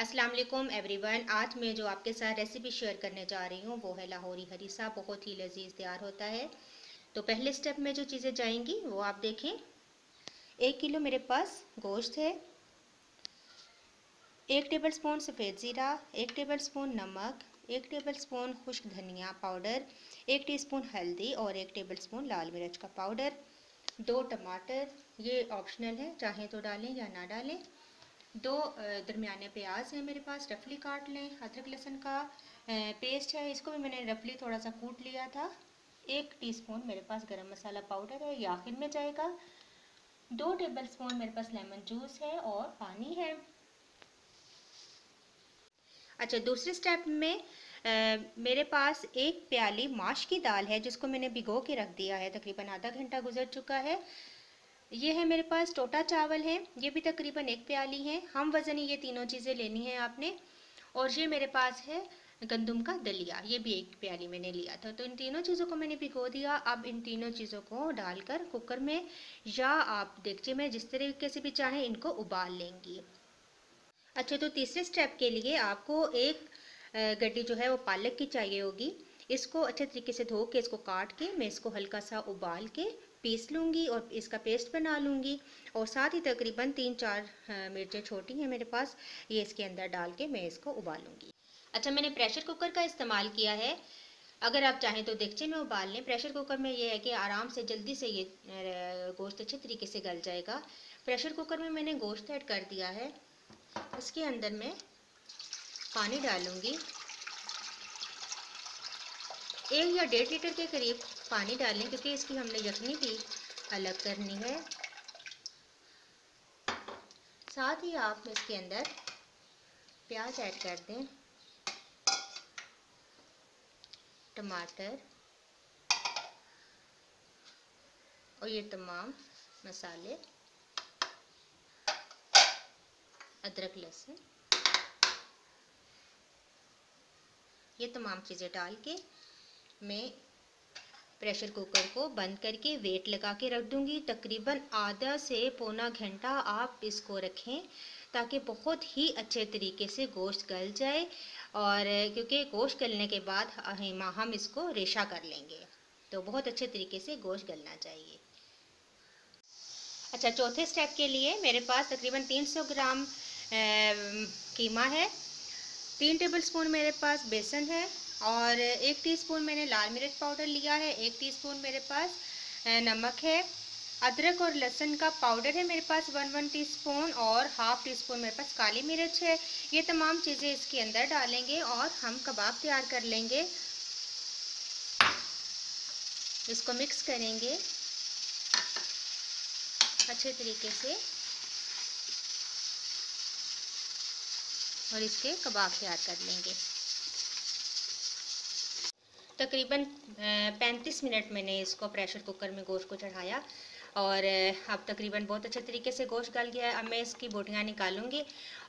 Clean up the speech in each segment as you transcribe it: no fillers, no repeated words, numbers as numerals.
अस्सलाम वालेकुम एवरीवन। आज मैं जो आपके साथ रेसिपी शेयर करने जा रही हूँ वो है लाहौरी हरीसा। बहुत ही लजीज तैयार होता है। तो पहले स्टेप में जो चीज़ें जाएंगी वो आप देखें। 1 किलो मेरे पास गोश्त है, 1 टेबल स्पून सफ़ेद ज़ीरा, 1 टेबल स्पून नमक, 1 टेबल स्पून खुश्क धनिया पाउडर, 1 टीस्पून हल्दी और 1 टेबल स्पून लाल मिर्च का पाउडर, 2 टमाटर, ये ऑप्शनल है, चाहें तो डालें या ना डालें। 2 दरमियाने प्याज है मेरे पास, रफली काट लें। अदरक लहसुन का पेस्ट है, इसको भी मैंने रफली थोड़ा सा कूट लिया था। 1 टीस्पून मेरे पास गरम मसाला पाउडर है, ये आखिर में जाएगा। 2 टेबल स्पून मेरे पास लेमन जूस है और पानी है। अच्छा, दूसरे स्टेप में मेरे पास 1 प्याली माश की दाल है जिसको मैंने भिगो के रख दिया है। तकरीबन आधा घंटा गुजर चुका है। ये है मेरे पास टोटा चावल है, ये भी तकरीबन 1 प्याली है। हम वज़नी ये तीनों चीज़ें लेनी है आपने। और ये मेरे पास है गंदम का दलिया, ये भी 1 प्याली मैंने लिया था। तो इन तीनों चीज़ों को मैंने भिगो दिया। अब इन तीनों चीज़ों को डालकर कुकर में या आप देगचे में जिस तरीके से भी चाहें इनको उबाल लेंगी। अच्छा, तो तीसरे स्टेप के लिए आपको एक गड्डी जो है वो पालक की चाहिए होगी। इसको अच्छे तरीके से धो के इसको काट के मैं इसको हल्का सा उबाल के पीस लूँगी और इसका पेस्ट बना लूँगी। और साथ ही तकरीबन 3-4 मिर्चें छोटी हैं मेरे पास, ये इसके अंदर डाल के मैं इसको उबालूँगी। अच्छा, मैंने प्रेशर कुकर का इस्तेमाल किया है। अगर आप चाहें तो देगचे में उबाल लें। प्रेशर कुकर में ये है कि आराम से जल्दी से ये गोश्त अच्छे तरीके से गल जाएगा। प्रेशर कुकर में मैंने गोश्त ऐड कर दिया है। इसके अंदर मैं पानी डालूंगी। 1 या 1.5 लीटर के करीब पानी डालें क्योंकि इसकी हमने यखनी भी अलग करनी है। साथ ही आप इसके अंदर प्याज ऐड कर दें, टमाटर और ये तमाम मसाले, अदरक लहसुन, ये तमाम चीज़ें डाल के मैं प्रेशर कुकर को बंद करके वेट लगा के रख दूंगी। तकरीबन आधा से पौना घंटा आप इसको रखें ताकि बहुत ही अच्छे तरीके से गोश्त गल जाए। और क्योंकि गोश्त गलने के बाद हम इसको रेशा कर लेंगे, तो बहुत अच्छे तरीके से गोश्त गलना चाहिए। अच्छा, चौथे स्टेप के लिए मेरे पास तकरीबन 300 ग्राम कीमा है, 3 टेबल स्पून मेरे पास बेसन है और 1 टीस्पून मैंने लाल मिर्च पाउडर लिया है, 1 टीस्पून मेरे पास नमक है। अदरक और लहसुन का पाउडर है मेरे पास 1 टीस्पून और ½ टीस्पून मेरे पास काली मिर्च है। ये तमाम चीज़ें इसके अंदर डालेंगे और हम कबाब तैयार कर लेंगे। इसको मिक्स करेंगे अच्छे तरीके से और इसके कबाब तैयार कर लेंगे। तकरीबन 35 मिनट मैंने इसको प्रेशर कुकर में गोश्त को चढ़ाया और अब तकरीबन बहुत अच्छे तरीके से गोश्त गल गया है। अब मैं इसकी बोटियाँ निकालूंगी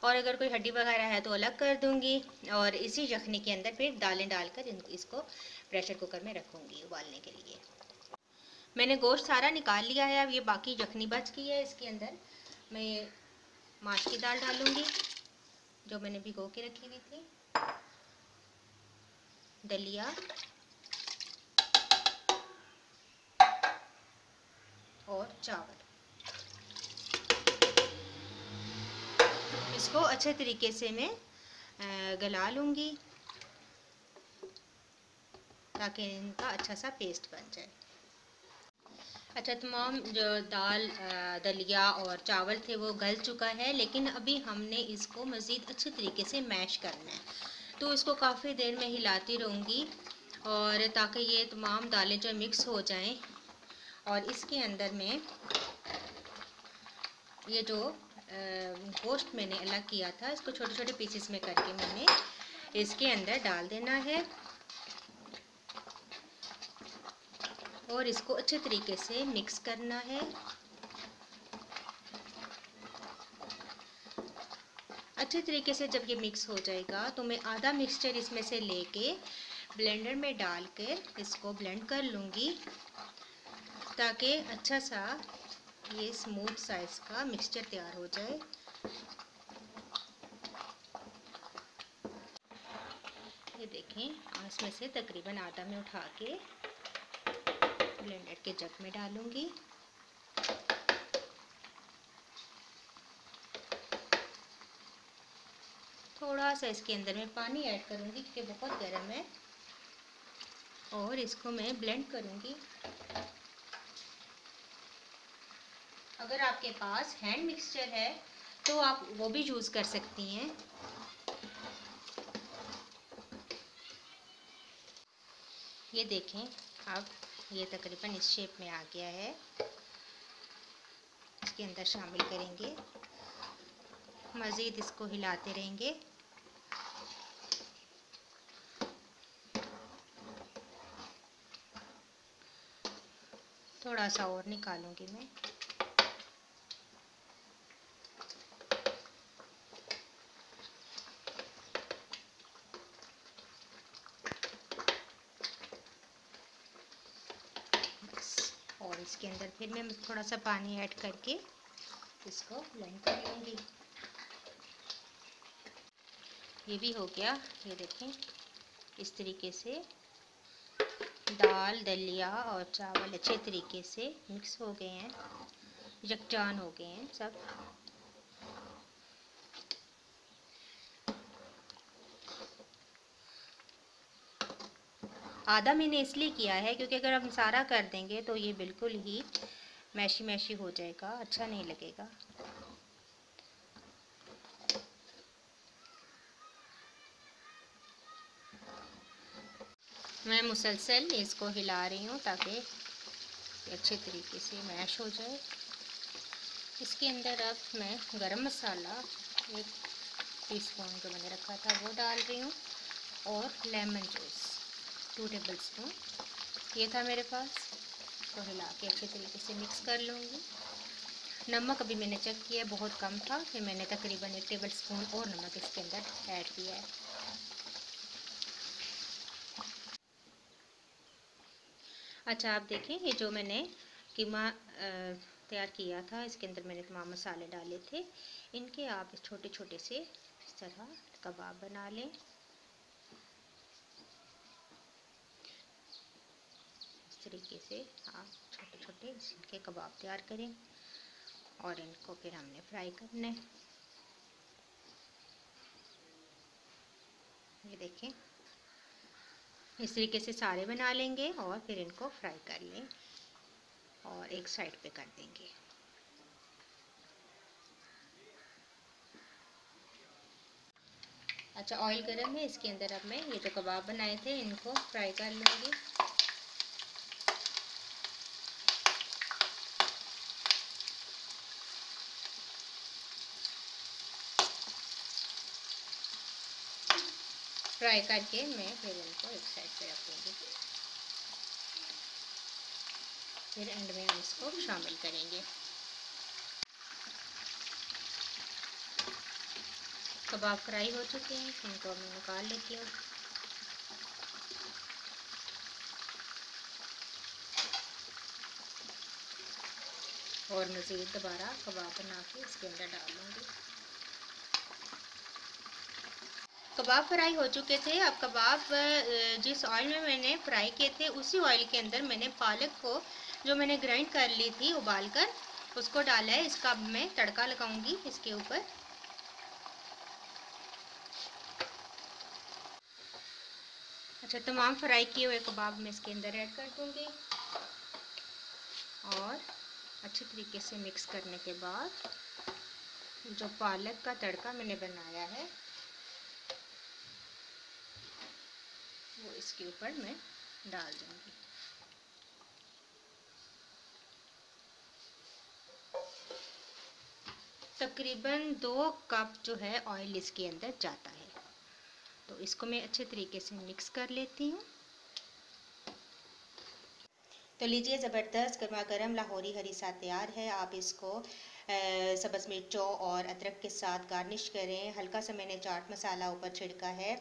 और अगर कोई हड्डी वगैरह है तो अलग कर दूंगी और इसी यखनी के अंदर फिर दालें डालकर इसको प्रेशर कुकर में रखूंगी उबालने के लिए। मैंने गोश्त सारा निकाल लिया है। अब ये बाकी यखनी बच गई है, इसके अंदर मैं माश की दाल डालूंगी जो मैंने भिगो के रखी हुई थी, दलिया और चावल। इसको अच्छे तरीके से मैं गला लूँगी ताकि इनका अच्छा सा पेस्ट बन जाए। अच्छा, तमाम जो दाल दलिया और चावल थे वो गल चुका है, लेकिन अभी हमने इसको मज़ीद अच्छे तरीके से मैश करना है। तो इसको काफ़ी देर में हिलाती रहूँगी और ताकि ये तमाम दालें जो मिक्स हो जाएं। और इसके अंदर में ये जो गोश्त मैंने अलग किया था इसको छोटे छोटे पीसेस में करके मैंने इसके अंदर डाल देना है और इसको अच्छे तरीके से मिक्स करना है। अच्छे तरीके से जब ये मिक्स हो जाएगा तो मैं आधा मिक्सचर इसमें से लेके ब्लेंडर में डालकर इसको ब्लेंड कर लूँगी ताकि अच्छा सा ये स्मूथ साइज का मिक्सचर तैयार हो जाए। देखें, इसमें से तकरीबन आधा मैं उठा के ब्लेंडर के जग में डालूंगी। थोड़ा सा इसके अंदर मैं पानी ऐड करूंगी क्योंकि बहुत गर्म है, और इसको मैं ब्लेंड करूंगी। अगर आपके पास हैंड मिक्सचर है तो आप वो भी यूज़ कर सकती हैं। ये देखें, अब ये तकरीबन इस शेप में आ गया है। इसके अंदर शामिल करेंगे, मज़ीद इसको हिलाते रहेंगे। थोड़ा सा और निकालूंगी मैं। और इसके अंदर फिर मैं थोड़ा सा पानी ऐड करके इसको ब्लेंड कर लूँगी। ये भी हो गया। ये देखें, इस तरीके से दाल, दलिया और चावल अच्छे तरीके से मिक्स हो गए हैं, यकजान हो गए हैं सब। आधा मैंने इसलिए किया है क्योंकि अगर हम सारा कर देंगे तो ये बिल्कुल ही मैशी मैशी हो जाएगा, अच्छा नहीं लगेगा। मैं मुसलसल इसको हिला रही हूँ ताकि अच्छे तरीके से मैश हो जाए। इसके अंदर अब मैं गरम मसाला 1 टीस्पून जो मैंने रखा था वो डाल रही हूँ, और लेमन जूस 2 टेबल स्पून ये था मेरे पास। तो हिला के अच्छे तरीके से मिक्स कर लूँगी। नमक अभी मैंने चेक किया, बहुत कम था, फिर मैंने तकरीबन 1 टेबल स्पून और नमक इसके अंदर ऐड किया है। अच्छा, आप देखें, ये जो मैंने कीमा तैयार किया था, इसके अंदर मैंने तमाम मसाले डाले थे। इनके आप छोटे छोटे से इस तरह कबाब बना लें। इस तरीके से आप छोटे छोटे इनके कबाब तैयार करें, और इनको फिर हमने फ्राई करना है। ये देखें, इस तरीके से सारे बना लेंगे और फिर इनको फ्राई कर लें और एक साइड पे कर देंगे। अच्छा, ऑयल गरम है, इसके अंदर अब मैं ये जो कबाब बनाए थे इनको फ्राई कर लूँगी। फ्राई करके मैं फिर इनको एक साइड पे रख दूँगी। फिर एंड में हम इसको शामिल करेंगे। कबाब फ्राई हो चुके हैं, इनको मैं निकाल लेती हूँ। और मज़ीद दोबारा कबाब बना के इसके अंदर डाल लूँगी। कबाब फ्राई हो चुके थे। अब कबाब जिस ऑयल में मैंने फ्राई किए थे उसी ऑयल के अंदर मैंने पालक को, जो मैंने ग्राइंड कर ली थी उबाल कर, उसको डाला है। इसका अब मैं तड़का लगाऊंगी इसके ऊपर। अच्छा, तमाम फ्राई किए हुए कबाब मैं इसके अंदर ऐड कर दूंगी, और अच्छे तरीके से मिक्स करने के बाद जो पालक का तड़का मैंने बनाया है वो इसके ऊपर मैं डाल दूंगी। तकरीबन 2 कप जो है ऑयल इसके अंदर जाता है। तो इसको मैं अच्छे तरीके से मिक्स कर लेती हूँ। तो लीजिए, ज़बरदस्त गर्मा गर्म लाहौरी हरीसा तैयार है। आप इसको सब्ज़ मिर्चों और अदरक के साथ गार्निश करें। हल्का सा मैंने चाट मसाला ऊपर छिड़का है।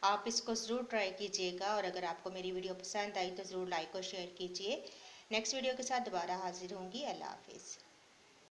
आप इसको ज़रूर ट्राई कीजिएगा, और अगर आपको मेरी वीडियो पसंद आई तो ज़रूर लाइक और शेयर कीजिए। नेक्स्ट वीडियो के साथ दोबारा हाजिर होंगी। अल्लाह हाफिज़।